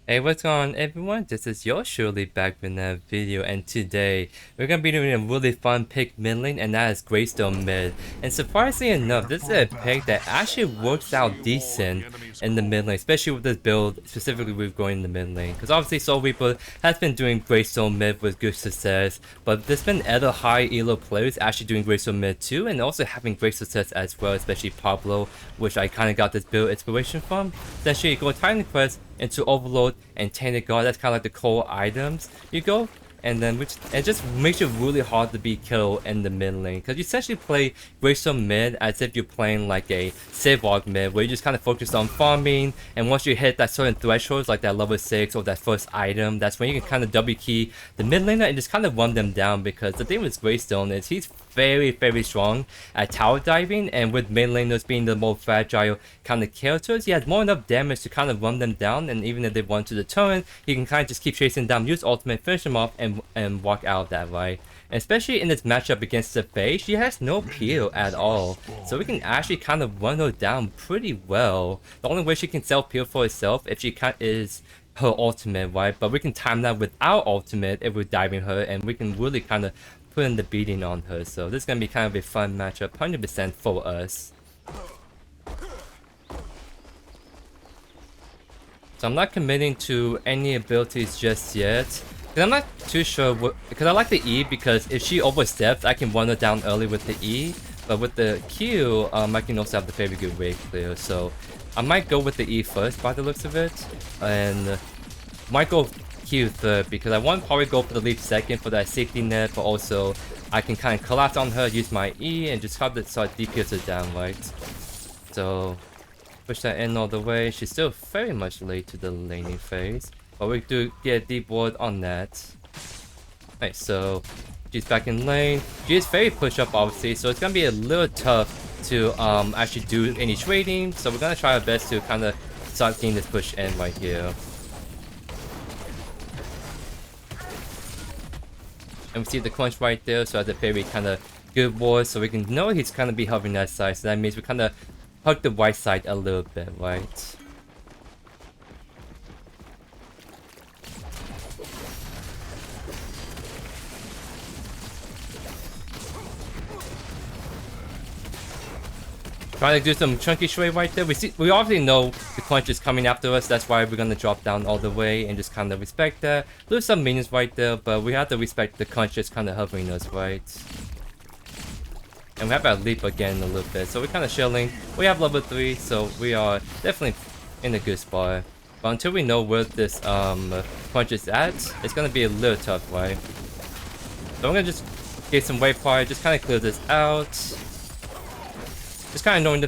Hey, what's going on everyone? This is YoeYoursTruly back with another video, and today we're gonna be doing a really fun pick mid lane, and that is Greystone mid. And surprisingly enough, this is a pick that actually works out decent in the mid lane, especially with this build, specifically with going in the mid lane. Because obviously Soul Reaper has been doing Greystone mid with good success, but there's been other high elo players actually doing Greystone mid too, and also having great success as well, especially Pablo, which I kind of got this build inspiration from. Essentially, go Titan Quest into Overlord and Tainted Guard. That's kind of like the core items you go, and then it just makes it really hard to be killed in the mid lane, because you essentially play Greystone mid as if you're playing like a Sevarog mid, where you just kind of focus on farming, and once you hit that certain thresholds like that level 6 or that first item, that's when you can kind of W key the mid laner and just kind of run them down. Because the thing with Greystone is he's very strong at tower diving, and with mid laners being the more fragile kind of characters, he has more enough damage to kind of run them down, and even if they run to the turn, he can kind of just keep chasing down, use ultimate, finish them off, and walk out that way. And especially in this matchup against Saphir, she has no peel at all, so we can actually kind of run her down pretty well. The only way she can self peel for herself if she is her ultimate, right? But we can time that with our ultimate if we're diving her, and we can really kind of put in the beating on her. So this is gonna be kind of a fun matchup, 100% for us. So I'm not committing to any abilities just yet, because I'm not too sure because I like the E, because if she oversteps, I can run her down early with the E. But with the Q, I can also have the very good wave clear. So I might go with the E first by the looks of it, and might go Q third, because I want to probably go for the leap second for that safety net, but also I can kind of collapse on her, use my E, and just have to start DPS her down, right? So push that in all the way. She's still very much late to the laning phase, but we do get a deep ward on that. Right, so she's back in lane. She is very push up obviously, so it's gonna be a little tough to actually do any trading. So we're gonna try our best to kind of start getting this push in right here. And we see the crunch right there, so that's a very kind of good ward, so we can know he's kind of be hovering that side. So that means we kind of hug the right side a little bit, right? Trying to do some chunky shred right there. We obviously know the crunch is coming after us. That's why we're gonna drop down all the way and just kind of respect that. Lose some minions right there, but we have to respect the crunch just kind of hovering us, right? And we have our leap again a little bit, so we're kind of chilling. We have level 3, so we are definitely in a good spot. But until we know where this punch is at, it's gonna be a little tough, right? So I'm gonna just get some wave fire, just kind of clear this out. Just kind of knowing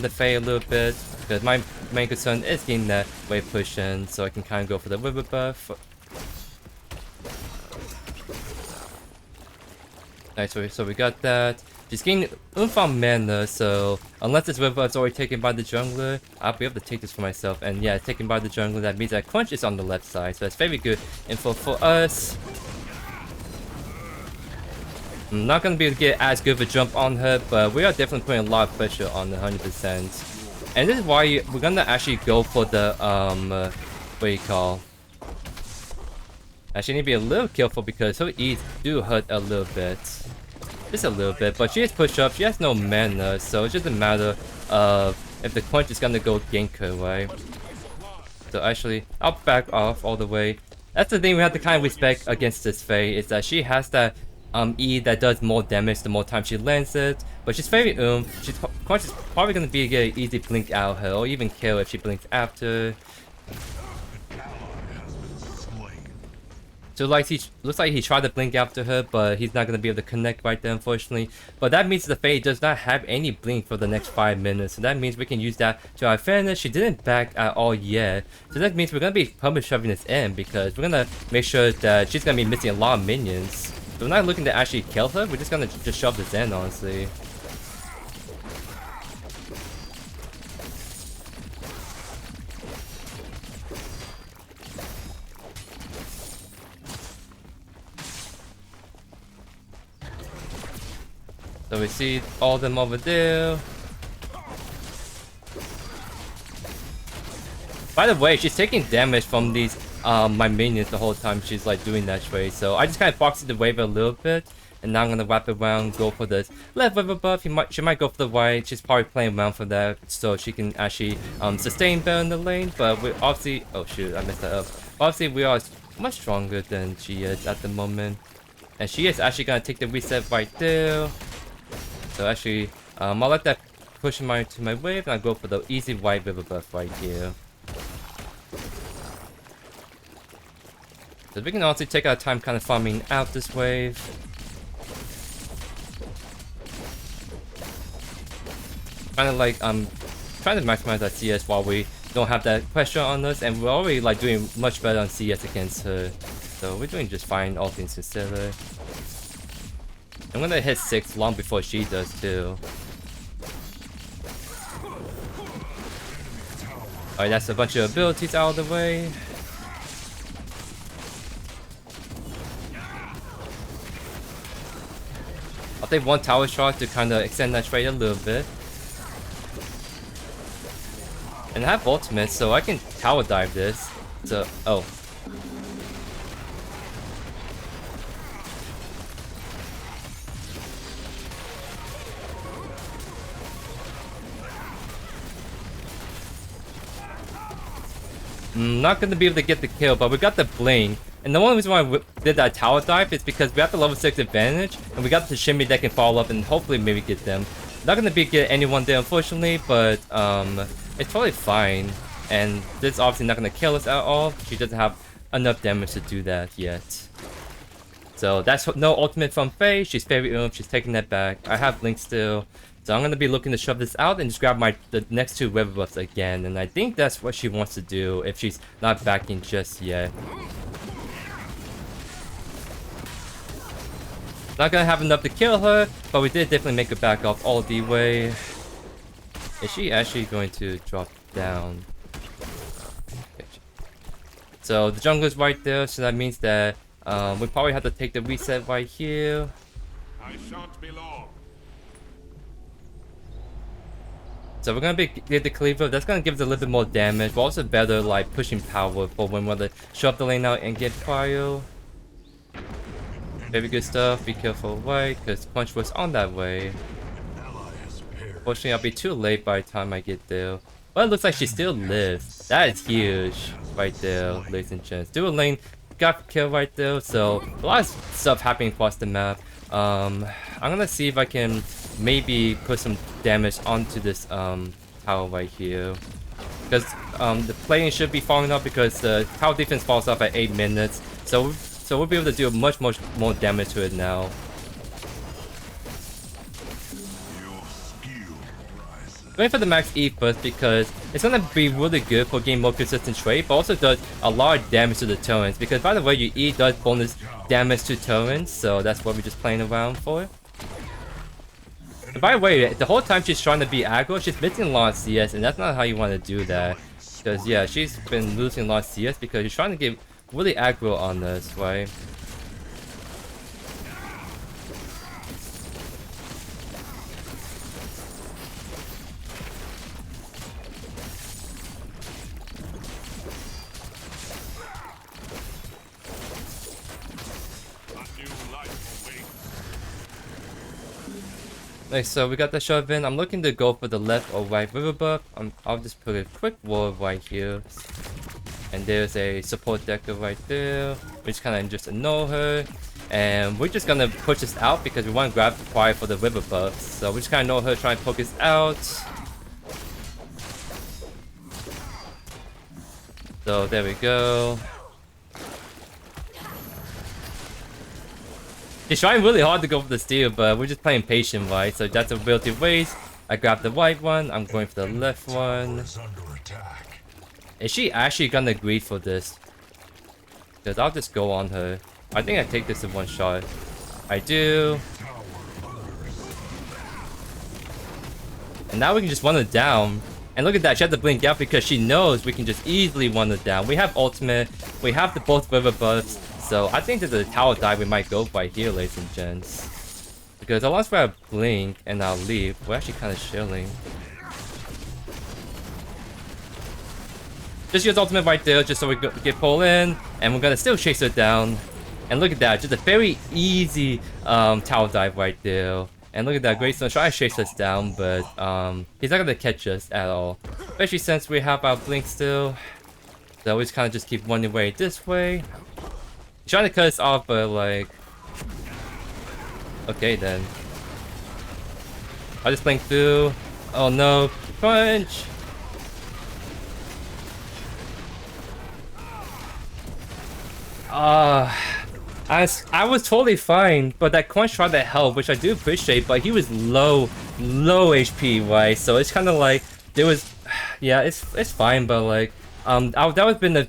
the Fae a little bit, because my main concern is getting that wave push in, so I can kind of go for the river buff. Nice, so we got that. Just getting oomph on mana, so unless this river is already taken by the jungler, I'll be able to take this for myself. And yeah, taken by the jungler, that means that crunch is on the left side, so that's very good info for us. I'm not gonna be able to get as good of a jump on her, but we are definitely putting a lot of pressure on the 100%. And this is why we're gonna actually go for the what do you call? Actually, need to be a little careful, because her E's do hurt a little bit. Just a little bit, but she has push up, she has no mana, so it's just a matter of if the crunch is gonna go gank her, right? So actually, I'll back off all the way. That's the thing we have to kind of respect against this Fae, is that she has that E that does more damage the more time she lands it, but she's very crunch is probably gonna be a easy blink out her, or even kill if she blinks after. So like looks like he tried to blink after her, but he's not gonna be able to connect right there, unfortunately. But that means the Fae does not have any blink for the next 5 minutes, so that means we can use that to our advantage. She didn't back at all yet, so that means we're gonna be probably shoving this in, because we're gonna make sure that she's gonna be missing a lot of minions. So we're not looking to actually kill her, we're just gonna just shove this in, honestly. So we see all of them over there. By the way, she's taking damage from these my minions the whole time she's like doing that trade. So I just kind of boxed the wave a little bit. And now I'm gonna wrap it around, go for this left wave buff. She might go for the right. She's probably playing around for that, so she can actually sustain better in the lane. But we obviously, oh shoot, I messed that up. Obviously, we are much stronger than she is at the moment, and she is actually gonna take the reset right there. So actually, I'll let that push to my wave, and I'll go for the easy white river buff right here. So we can also take our time kind of farming out this wave. Kind of like trying to maximize our CS while we don't have that pressure on us, and we're already like doing much better on CS against her. So we're doing just fine, all things considered. I'm gonna hit 6 long before she does too. Alright, that's a bunch of abilities out of the way. I'll take 1 tower shot to kind of extend that trade a little bit. And I have ultimate, so I can tower dive this. So, oh. Not gonna be able to get the kill, but we got the blink. And the only reason why we did that tower dive is because we have the level 6 advantage, and we got the shimmy that can follow up and hopefully maybe get them. Not gonna be get anyone there unfortunately, but it's totally fine. And this is obviously not gonna kill us at all. She doesn't have enough damage to do that yet. So that's no ultimate from Faye. She's very ill. She's taking that back. I have Blink still. So I'm gonna be looking to shove this out and just grab the next 2 river buffs again. And I think that's what she wants to do if she's not backing just yet. Not gonna have enough to kill her, but we did definitely make her back off all the way. Is she actually going to drop down? Okay. So the jungler's right there, so that means that we probably have to take the reset right here. I shan't be long. So we're gonna get the cleaver. That's gonna give us a little bit more damage, but also better like pushing power for when we want to shove the lane out and get cryo. Very good stuff. Be careful right, because punch was on that way. Unfortunately, I'll be too late by the time I get there. But it looks like she still lives. That is huge right there, ladies and gents. Dual lane got killed right there, so a lot of stuff happening across the map. I'm gonna see if I can maybe put some damage onto this tower right here. Because the playing should be falling off because the tower defense falls off at 8 minutes. So we'll be able to do much more damage to it now. Going for the max E first because it's gonna be really good for getting more consistent trade, but also does a lot of damage to the turrets. Because by the way, your E does bonus damage to turrets, so that's what we're just playing around for. And by the way, the whole time she's trying to be aggro, she's missing a lot of CS, and that's not how you want to do that. Because yeah, she's been losing a lot of CS because she's trying to get really aggro on this, right? Like, so we got the shove in. I'm looking to go for the left or right river buff. I'll just put a quick wall right here. And there's a support decker right there. We just kind of just ignore her. And we're just gonna push this out because we want to grab the fire for the river buffs. So we just kind of ignore her, try and poke this out. So there we go. She's trying really hard to go for the steal, but we're just playing patient, right? So that's a relative waste. I grabbed the right one. I'm going for the left one. Is she actually gonna agree for this? Because I'll just go on her. I think I take this in one shot. I do. And now we can just run it down. And look at that, she had to blink out because she knows we can just easily run it down. We have ultimate. We have the both river buffs. So I think that the tower dive we might go right here, ladies and gents. Because unless we have blink and I'll leave, we're actually kind of chilling. Just use ultimate right there, just so we get pulled in, and we're gonna still chase her down. And look at that, just a very easy tower dive right there. And look at that, Greystone trying to chase us down, but he's not gonna catch us at all. Especially since we have our blink still. So we just kind of just keep running away this way. He's trying to cut us off, but like... Okay then. I'll just blink through. Oh no, punch! I was totally fine, but that crunch tried to help, which I do appreciate, but he was low HP, right? So it's kind of like, there was, yeah, it's fine, but like, that would have been a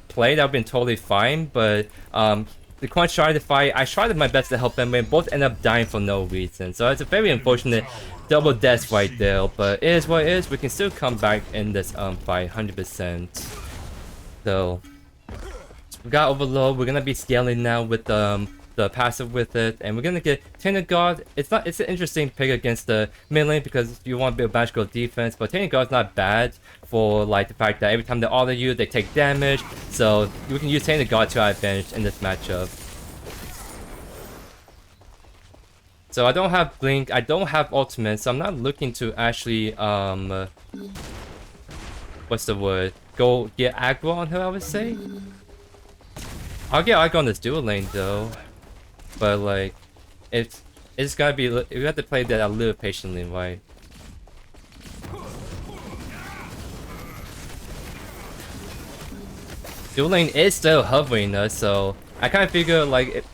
play, that would have been totally fine, but, the crunch tried to fight, I tried my best to help them, and both end up dying for no reason. So it's a very unfortunate double death right there, but it is what it is, we can still come back in this, fight, 100%. So... we got Overlord, we're gonna be scaling now with the passive with it, and we're gonna get Tainted Guard. It's an interesting pick against the mid lane because you want to build magical defense, but Tainted Guard's not bad for like the fact that every time they auto you, they take damage, so we can use Tainted Guard to our advantage in this matchup. So I don't have blink, I don't have ultimate, so I'm not looking to actually what's the word? Go get aggro on her, I would say. I'll get aggro on this dual lane though, but like, it's gotta be, we have to play that a little patiently, right? Dual lane is still hovering us, so I kind of figure like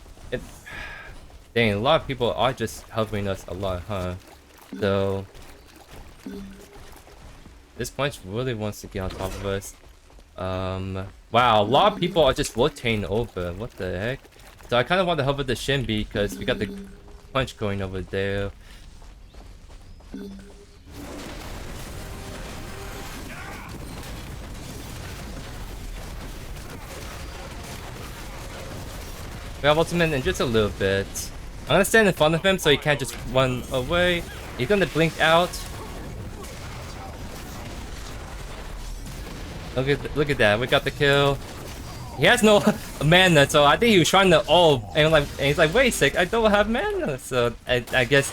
dang, a lot of people are just hovering us a lot, huh? So this punch really wants to get on top of us. Wow, a lot of people are just rotating over. What the heck? So I kind of want to hover the Shinbi because we got the punch going over there. We have ultimate in just a little bit. I'm gonna stand in front of him so he can't just run away. He's gonna blink out. Look at that, we got the kill. He has no mana, so I think he was trying to ult, and he's like, wait a sec, I don't have mana. So I guess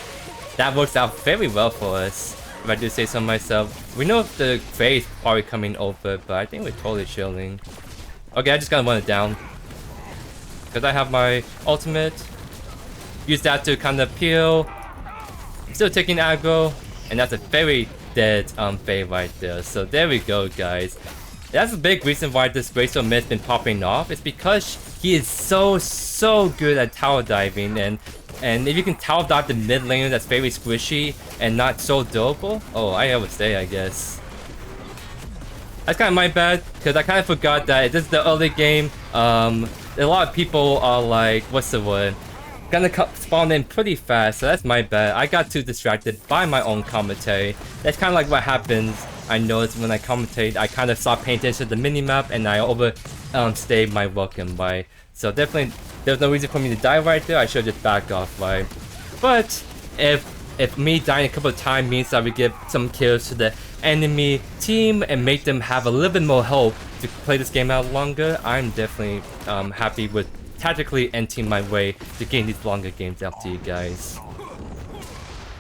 that works out very well for us, if I do say so myself. We know the phase probably coming over, but I think we're totally chilling. Okay, I just gotta run it down. Because I have my ultimate. Use that to kind of peel. Still taking aggro, and that's a very dead fade right there. So there we go, guys. That's a big reason why this Greystone mid has been popping off. It's because he is so good at tower diving, and if you can tower dive the mid laner that's very squishy and not so durable, oh, I would say, I guess. That's kind of my bad, because I kind of forgot that this is the early game. A lot of people are like, what's the word? Gonna spawn in pretty fast, so that's my bad. I got too distracted by my own commentary. That's kind of like what happens. I noticed when I commentate, I kind of stopped paying attention to the minimap and I overstayed my welcome, right? So definitely, there's no reason for me to die right there. I should just back off, right? But if me dying a couple of times means that we give some kills to the enemy team and make them have a little bit more hope to play this game out longer, I'm definitely happy with tactically ending my way to getting these longer games out to you guys.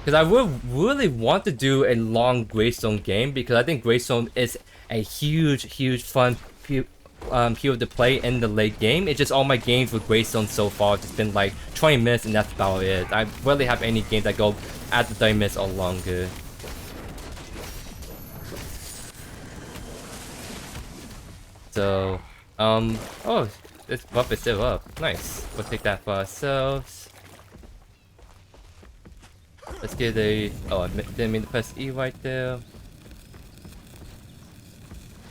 Because I would really want to do a long Greystone game, because I think Greystone is a huge fun hero to play in the late game. It's just all my games with Greystone so far just been like 20 minutes and that's about it. I rarely have any games that go at the 30 minutes or longer. So, oh, this buff is still up. Nice. We'll take that for ourselves. Let's get a... Oh, I didn't mean to press E right there.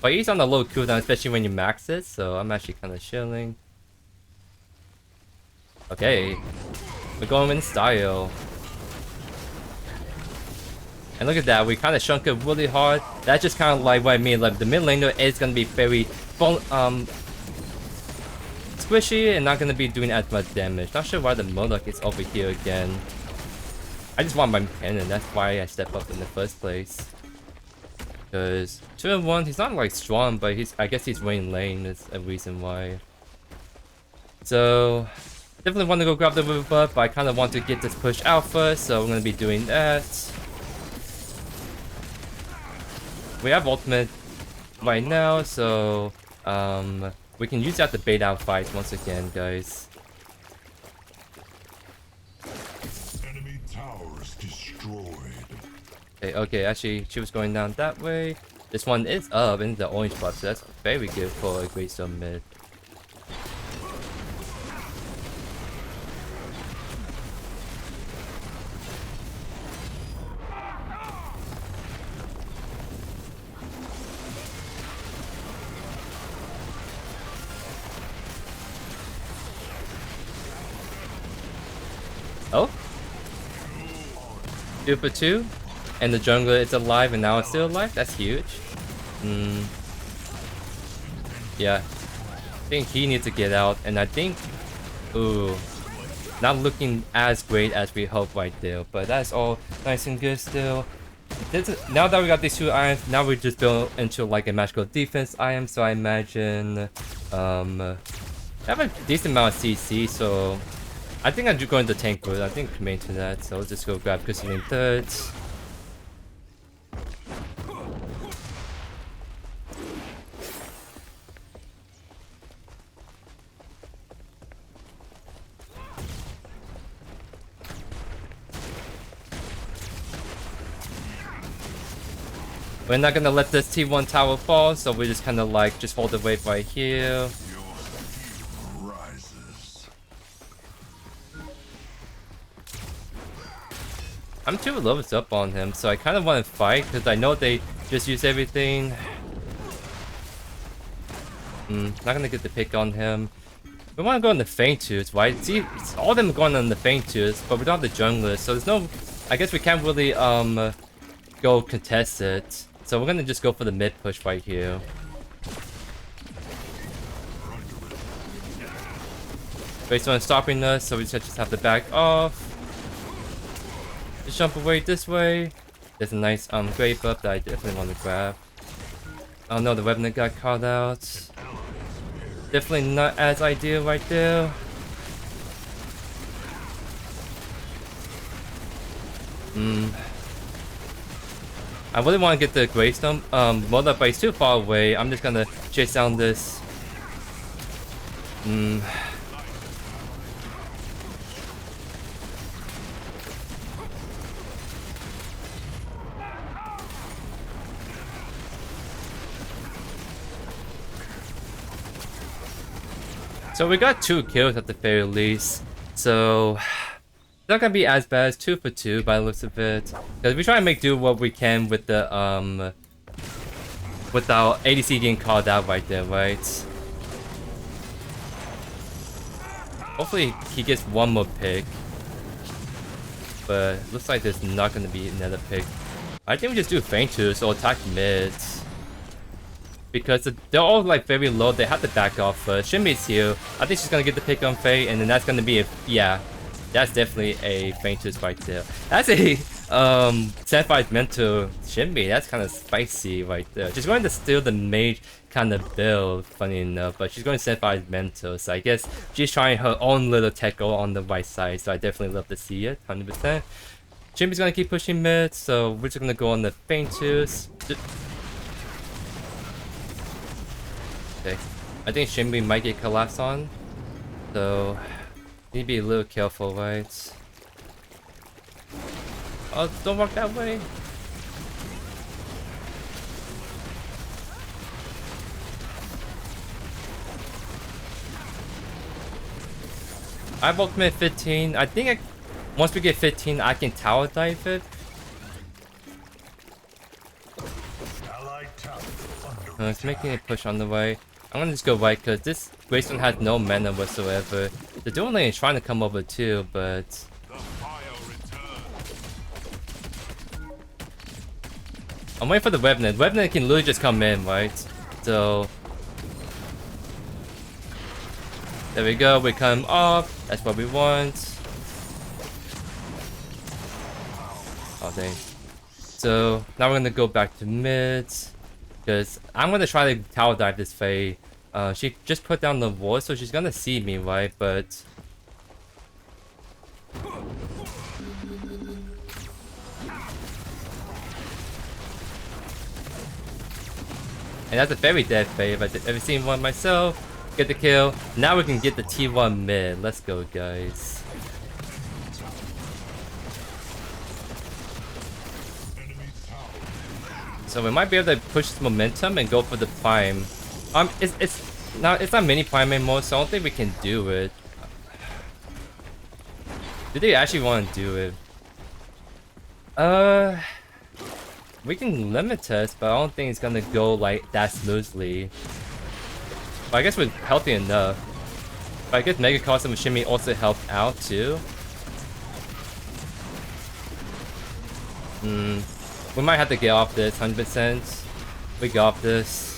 But E's on the low cooldown, especially when you max it, so I'm actually kind of chilling. Okay. We're going in style. And look at that, we kind of shrunk it really hard. That's just kind of like what I mean, like the mid laner is going to be very squishy and not going to be doing as much damage. Not sure why the Modok is over here again. I just want my cannon, that's why I stepped up in the first place. Because 2-1, he's not like strong, but I guess he's winning lane is a reason why. So definitely want to go grab the move buff, but I kind of want to get this push out first, so I'm going to be doing that. We have ultimate right now, so we can use that to bait out fights once again, guys. Enemy towers destroyed. Okay, actually, she was going down that way. This one is up in the orange buff, so that's very good for a Greystone mid. Oh? 2 for 2? And the jungler is alive and now it's still alive? That's huge. Yeah. I think he needs to get out, and I think... Ooh. Not looking as great as we hope right there, but that's all nice and good still. Now that we got these 2 items, now we just build into like a magical defense item, so I imagine... I have a decent amount of CC, so... I think I'm just going to Tainted Guard. I think commit to that, so I'll just go grab Crystalline Cuirass. We're not gonna let this T1 tower fall, so we just kind of like just hold the wave right here. I'm 2 levels up on him, so I kind of want to fight because I know they just use everything. Not gonna get the pick on him. We want to go on the Feint Tooth, right? See, all of them are going on the Feint Tooth, but we don't have the jungler, so there's no. I guess we can't really go contest it. So we're gonna just go for the mid push right here. Greystone is stopping us, so we just have to back off. Just jump away this way. There's a nice great buff that I definitely want to grab. Oh no, the Revenant got caught out. Definitely not as ideal right there. I really want to get the Greystone model, but it's too far away. I'm just gonna chase down this. So we got 2 kills at the very least, so it's not gonna be as bad as 2 for 2 by the looks of it. Because we try to make do what we can with the with our ADC getting called out right there, right? Hopefully he gets one more pick, but looks like there's not gonna be another pick. I think we just do Feint Tooth or attack mids. Because they're all like very low, they have to back off first. Shinbi's here. I think she's gonna get the pick on Faye, and then that's gonna be a that's definitely a Feint Tooth right there. That's a Saphir's Mantle Shinbi. That's kind of spicy right there. She's going to steal the mage kind of build, funny enough, but she's going to Saphir's Mantle, so I guess she's trying her own little tech on the right side. So I definitely love to see it, 100%. Shinbi's gonna keep pushing mid, so we're just gonna go on the Feint Tooth. Okay, I think Shinbi might get collapsed on, so need to be a little careful, right? Oh, don't walk that way. I have ultimate 15. I think once we get 15, I can tower dive it. It's making a push on the way. I'm gonna just go right because this Greystone has no mana whatsoever. The dual lane is trying to come over too, but I'm waiting for the Revenant. Revenant can literally just come in, right? So there we go. We come off. That's what we want. Oh dang. So now we're gonna go back to mid, because I'm gonna try to tower dive this Faye. She just put down the wall, so she's gonna see me, right? But and that's a very dead Faye. If I've ever seen one myself, get the kill. Now we can get the T1 mid. Let's go, guys. So we might be able to push this momentum and go for the prime. It's not mini prime anymore, so I don't think we can do it. Do they actually want to do it? We can limit test, but I don't think it's gonna go like that smoothly. But I guess we're healthy enough. But I guess Mega Cosm and Shimmy also help out too. We might have to get off this 100%. We got off this.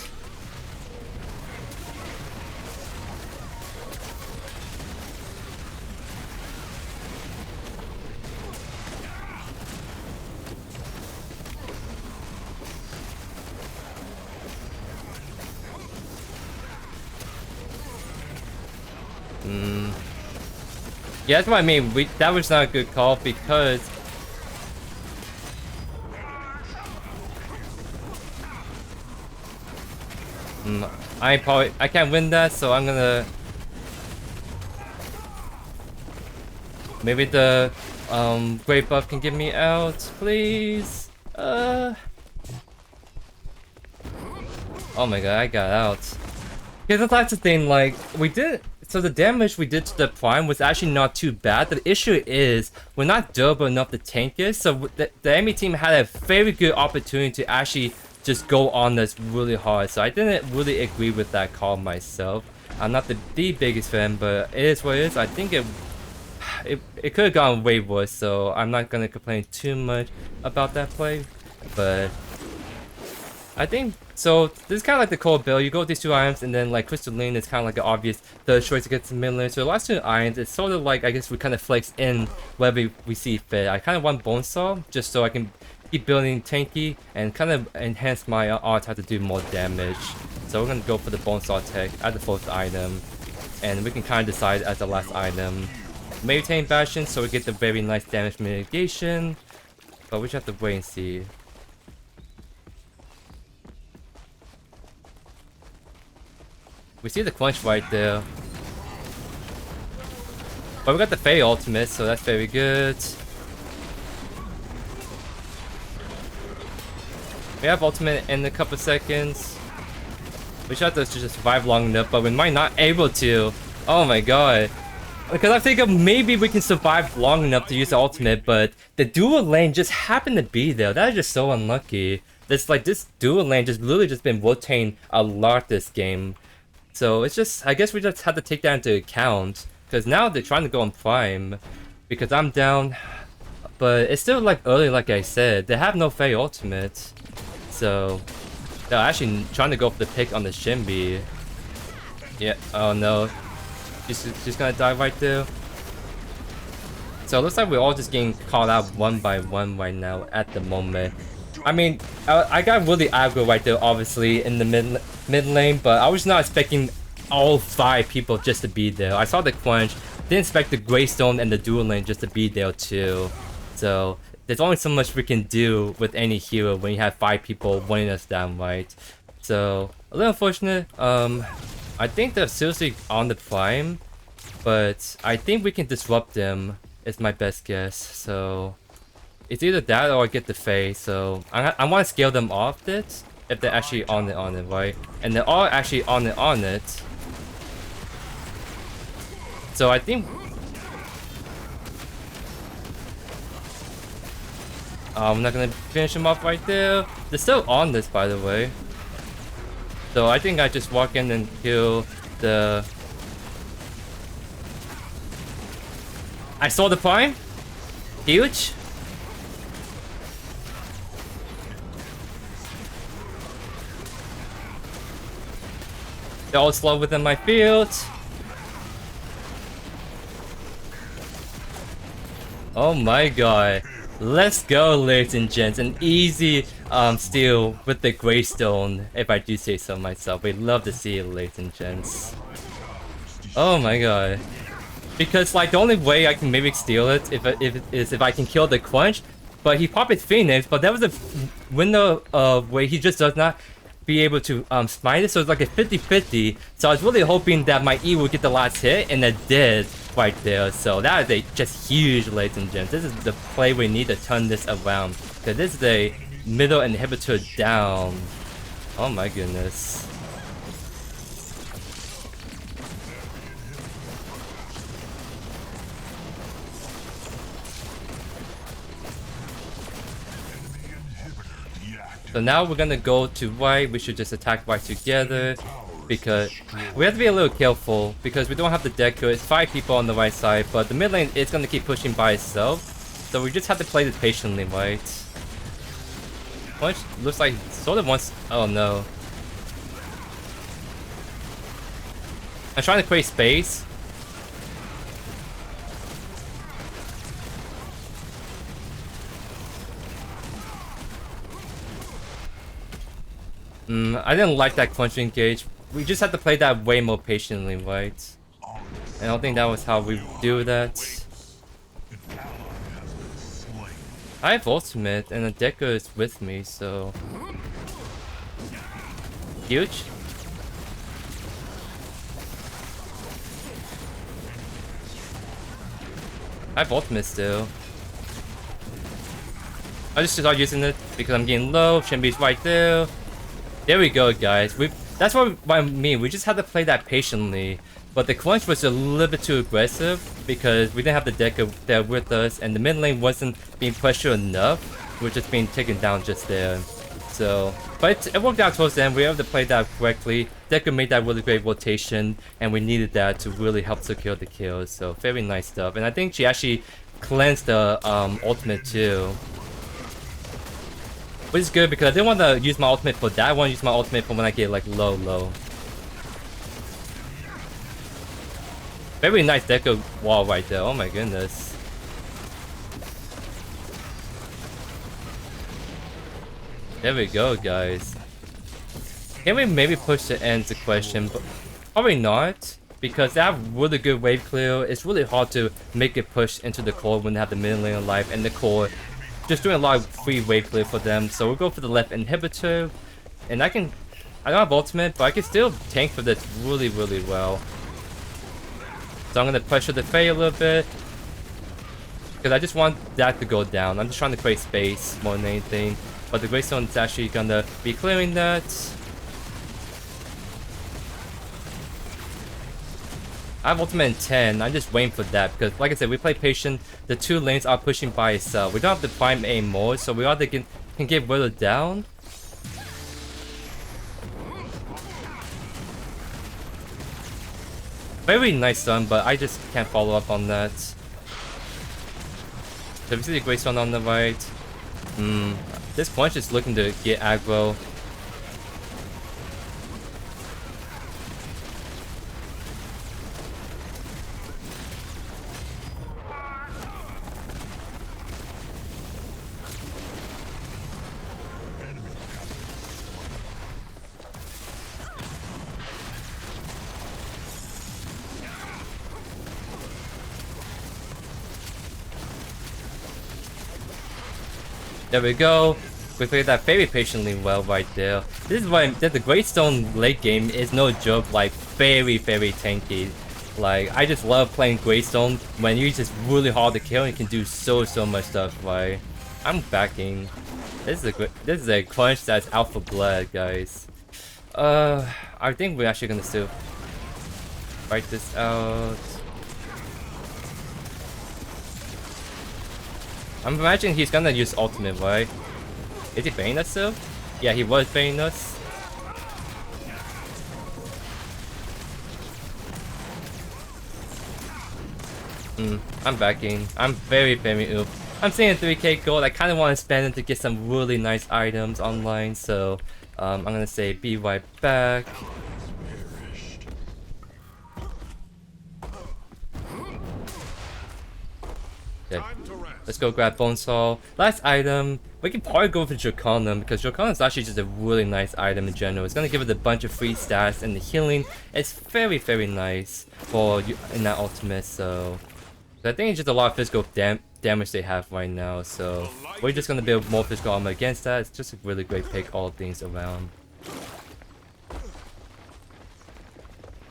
Yeah, that's what I mean. That was not a good call because I can't win that, so I'm gonna maybe the great buff can get me out, please. Oh my god, I got out. Because that's the thing, like so the damage we did to the prime was actually not too bad. The issue is we're not durable enough to tank it, so the enemy team had a very good opportunity to actually just go on this really hard. So I didn't really agree with that call myself. I'm not the biggest fan, but it is what it is. I think it could have gone way worse, so I'm not gonna complain too much about that play. But I think so. This is kind of like the core build. You go with these two items, and then like Crystalline is kind of like an obvious third choice against the midlaner. So the last two items, it's sort of like I guess we kind of flex in wherever we see fit. I kind of want Bonesaw just so I can keep building tanky and kind of enhance my art to do more damage. So we're gonna go for the Bonesaw tech as the fourth item, and we can kind of decide as the last item. Maintain Bastion so we get the very nice damage mitigation, but we just have to wait and see. We see the clinch right there. But we got the Faye ultimate, so that's very good. We have ultimate in a couple seconds. We should have to just survive long enough, but we might not able to. Oh my god. Because I think maybe we can survive long enough to use the ultimate, but the dual lane just happened to be there. That is just so unlucky. This dual lane just literally just been rotating a lot this game. So it's just, I guess we just have to take that into account. Because now they're trying to go on prime. Because I'm down. But it's still like early, like I said. They have no Faye ultimate. So they're actually trying to go for the pick on the Shimby. Yeah, oh no. She's gonna die right there. So it looks like we're all just getting called out one by one right now at the moment. I mean, I got really aggro right there, obviously, in the mid lane, but I was not expecting all 5 people just to be there. I saw the quench, didn't expect the Greystone and the dual lane just to be there too. So there's only so much we can do with any hero when you have 5 people weighing us down, right? So a little unfortunate. I think they're seriously on the prime, but I think we can disrupt them. Is my best guess. So it's either that or I get the Faye. So I want to scale them off it if they're actually on it, right? And they're all actually on it. So I think I'm not gonna finish them off right there. They're still on this, by the way. So I think I just walk in and kill the... I saw the prime. Huge. They're all slow within my field. Oh my god. Let's go, ladies and gents. An easy steal with the Greystone, if I do say so myself. We love to see it, ladies and gents. Oh my god. Because like the only way I can maybe steal it if I can kill the Quench, but he popped his Phoenix, but that was a window of where he just does not be able to smite it, so it's like a 50-50. So I was really hoping that my E would get the last hit, and it did right there. So that is just huge, ladies and gents. This is the play we need to turn this around, because this is a middle inhibitor down. Oh my goodness. So now we're gonna go to right. We should just attack right together, because we have to be a little careful because we don't have the Deku. It's 5 people on the right side, but the mid lane is gonna keep pushing by itself. So we just have to play this patiently, right? Punch looks like sort of wants. Oh no! I'm trying to create space. I didn't like that Quench engage. We just had to play that way more patiently, right? And I don't think that was how we do that. I have ultimate and the Deku is with me, so... Huge? I have ultimate still. I just start using it because I'm getting low. Shinbi's right there. There we go, guys. That's what I mean. We just had to play that patiently. But the Quench was a little bit too aggressive because we didn't have the Deku there with us, and the mid lane wasn't being pressured enough. We're just being taken down just there. So, but it worked out towards the end. We were able to play that correctly. Deku made that really great rotation, and we needed that to really help secure the kills. So, very nice stuff. And I think she actually cleansed the ultimate too. Which is good because I didn't want to use my ultimate for that. I want to use my ultimate for when I get like low. Very nice Deku wall right there. Oh my goodness. There we go, guys. Can we maybe push the end the question? But probably not. Because they have really good wave clear. It's really hard to make it push into the core when they have the mid lane alive and the core. Just doing a lot of free wave clear for them, so we'll go for the left inhibitor, and I don't have ultimate, but I can still tank for this really well. So I'm gonna pressure the Fae a little bit, because I just want that to go down. I'm just trying to create space more than anything, but the Greystone is actually gonna be clearing that. I have ultimate in 10. I'm just waiting for that because, like I said, we play patient. The 2 lanes are pushing by itself. We don't have to prime aim more, so we either can get Widow down. Very nice done, but I just can't follow up on that. So we see the Greystone on the right. This Quench is looking to get aggro. There we go. We played that very patiently well right there. This is why the Greystone late game is no joke, like very tanky. Like I just love playing Greystone when you're just really hard to kill and you can do so much stuff. Right? I'm backing. This is a Quench that's out for blood, guys. I think we're actually gonna still fight this out. I'm imagining he's gonna use ultimate, right? Is he baiting us still? Yeah, he was baiting us. I'm backing. I'm very oop. I'm seeing 3k gold. I kind of want to spend it to get some really nice items online, so I'm gonna say be right back. Okay. Let's go grab Bonesaw. Last item, we can probably go for Draconium because Draconium is actually just a really nice item in general. It's gonna give it a bunch of free stats and the healing. It's very, very nice for you in that ultimate. So I think it's just a lot of physical damage they have right now. So we're just gonna build more physical armor against that. It's just a really great pick all things around.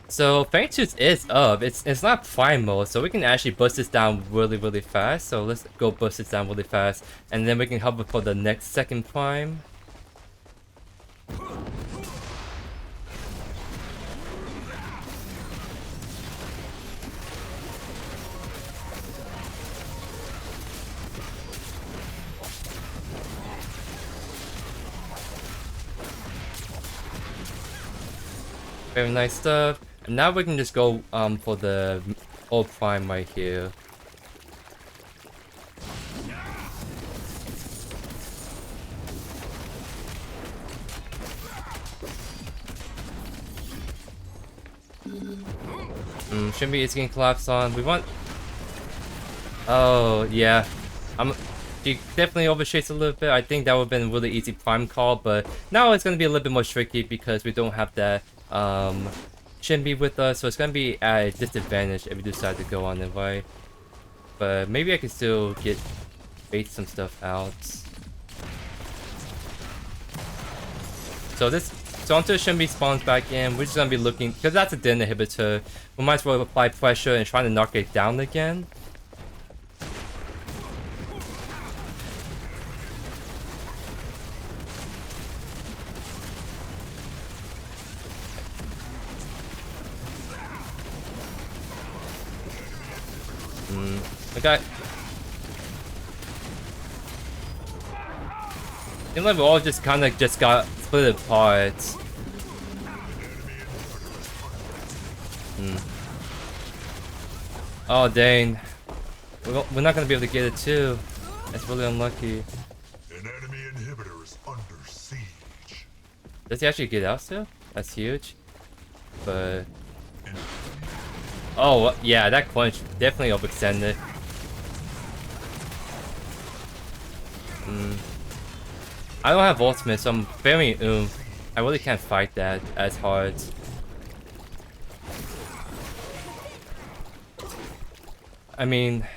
So Fangtooth is up. It's not primal, so we can actually bust this down really, really fast. So let's go bust this down really fast, and then we can hover for the next second prime. Very nice stuff. And now we can just go for the old prime right here. Shouldn't be easy to collapse on. We want. Oh yeah, she definitely overshades a little bit. I think that would have been a really easy prime call, but now it's gonna be a little bit more tricky because we don't have that shouldn't be with us, so it's gonna be at a disadvantage if we decide to go on it, right? But maybe I can still bait some stuff out. So until Shinbi spawns back in, we're just gonna be looking, because that's a din inhibitor. We might as well apply pressure and try to knock it down again. Okay. Seems like we all just kind of got split apart. Oh dang. We're not gonna be able to get it too. That's really unlucky. An enemy inhibitor is under siege. Does he actually get out still? That's huge. But oh yeah, that quench definitely overextended. I don't have ultimate, so I'm very I really can't fight that as hard. I mean,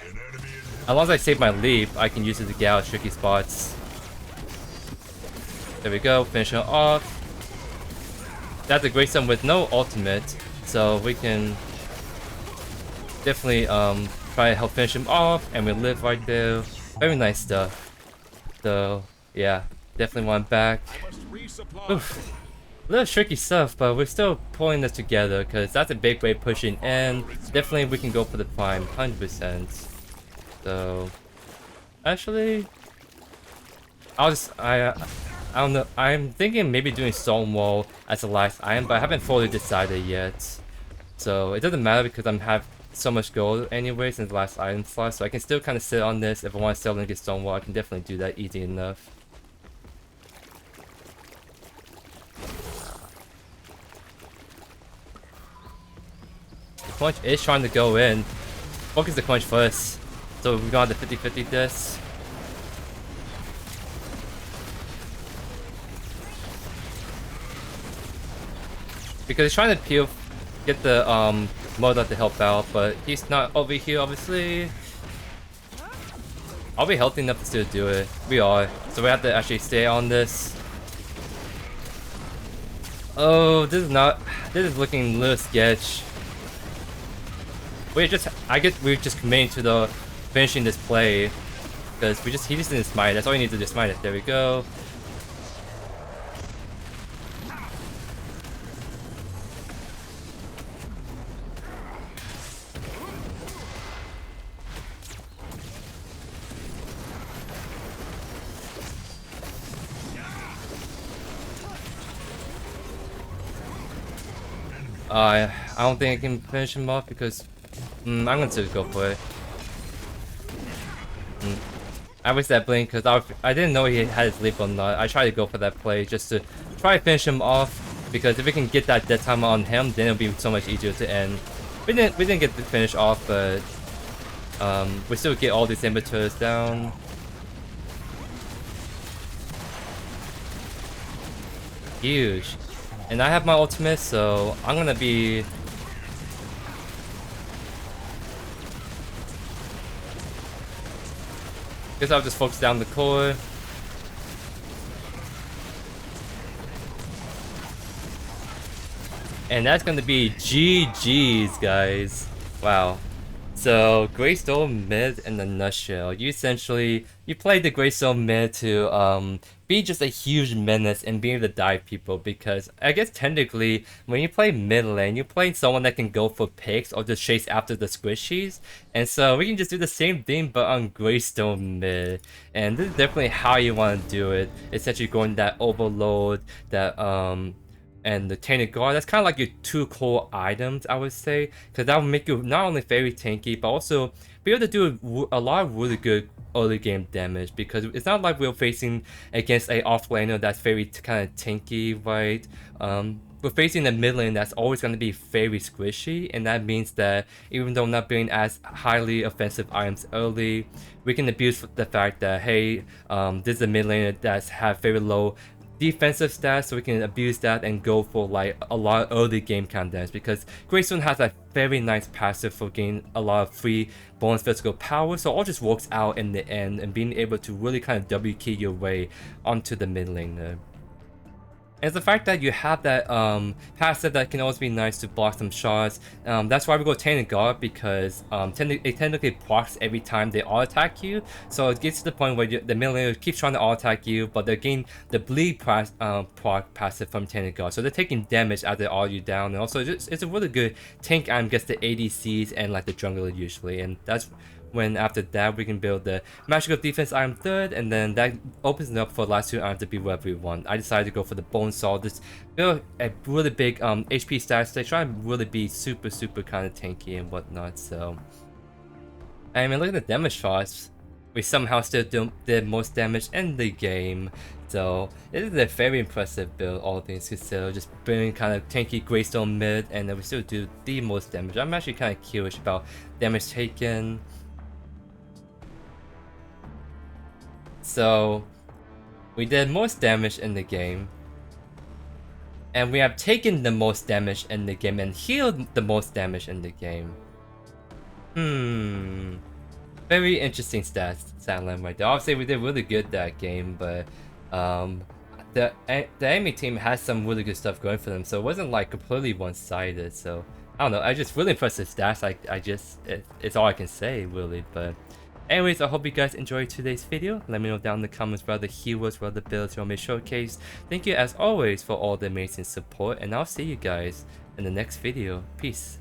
as long as I save my leap, I can use it to get out of tricky spots. There we go, finish it off. That's a greystone with no ultimate, so we can definitely try to help finish him off, and we live right there. Very nice stuff. So yeah, definitely want back. Oof. A little tricky stuff, but we're still pulling this together because that's a big way pushing in. Definitely we can go for the prime 100%. So actually I don't know, I'm thinking maybe doing Stonewall as the last item, but I haven't fully decided yet. So it doesn't matter because I'm have so much gold anyways in the last item slot, so I can still kind of sit on this. If I want to sell and get Stonewall, I can definitely do that easy enough. The quench is trying to go in. Focus the quench first. So we got the 50-50 this. Because he's trying to get the Moda to help out, but he's not over here obviously. Are we healthy enough to still do it? We are. So we have to actually stay on this. Oh, this is looking a little sketch. I guess we're just committing to the finishing this play. Because he just didn't smite. That's all you need to do, smite it. There we go. I don't think I can finish him off because I'm gonna still go for it. I wish that blink because I didn't know he had his leap or not. I tried to go for that play just to try to finish him off because if we can get that death timer on him, then it'll be so much easier to end. We didn't get the finish off, but We still get all these inhibitors down. Huge. And I have my ultimate, so I'm gonna be... Guess I'll just focus down the core. And that's gonna be GG's, guys. Wow. So, Greystone mid in a nutshell. You play the Greystone mid to be just a huge menace and be able to dive people, because I guess technically when you play mid lane, you're playing someone that can go for picks or just chase after the squishies. And so we can just do the same thing but on Greystone mid. And this is definitely how you want to do it. Essentially going that Overlord, that and the Tainted Guard. That's kind of like your two core items, I would say, because that will make you not only very tanky, but also be able to do a lot of really good early game damage, because it's not like we're facing against a offlaner that's very kind of tanky, right? We're facing a mid lane that's always going to be very squishy, and that means that even though not being as highly offensive items early, we can abuse the fact that, hey, this is a mid laner that's have very low defensive stats, so we can abuse that and go for like a lot of early game count damage, because Greystone has a very nice passive for gaining a lot of free bonus physical power, so it all just works out in the end and being able to really kind of W key your way onto the mid laner. And the fact that you have that passive that can always be nice to block some shots. That's why we go Tainted Guard, because it technically procs every time they all attack you. So it gets to the point where the mid laner keeps trying to all attack you, but they're getting the bleed proc passive from Tainted Guard. So they're taking damage as they all you down. And also it's a really good tank item against the ADCs and like the jungler usually. And that's when after that we can build the magical defense item third, and then that opens it up for the last two items to be whatever we want. I decided to go for the Bonesaw, just build a really big HP stats. They try to really be super kind of tanky and whatnot. So I mean, look at the damage shots. We somehow still did most damage in the game. So it is a very impressive build, all things considered. Just building kind of tanky Greystone mid, and then we still do the most damage. I'm actually kind of curious about damage taken. So we did most damage in the game, and we have taken the most damage in the game and healed the most damage in the game. Very interesting stats, Satellite right there. Obviously we did really good that game, but the enemy team has some really good stuff going for them, so it wasn't like completely one-sided. So I don't know, I just really impressive stats. It's all I can say really. But anyways, I hope you guys enjoyed today's video. Let me know down in the comments what other heroes, what other builds you want me to showcase. Thank you as always for all the amazing support, and I'll see you guys in the next video. Peace.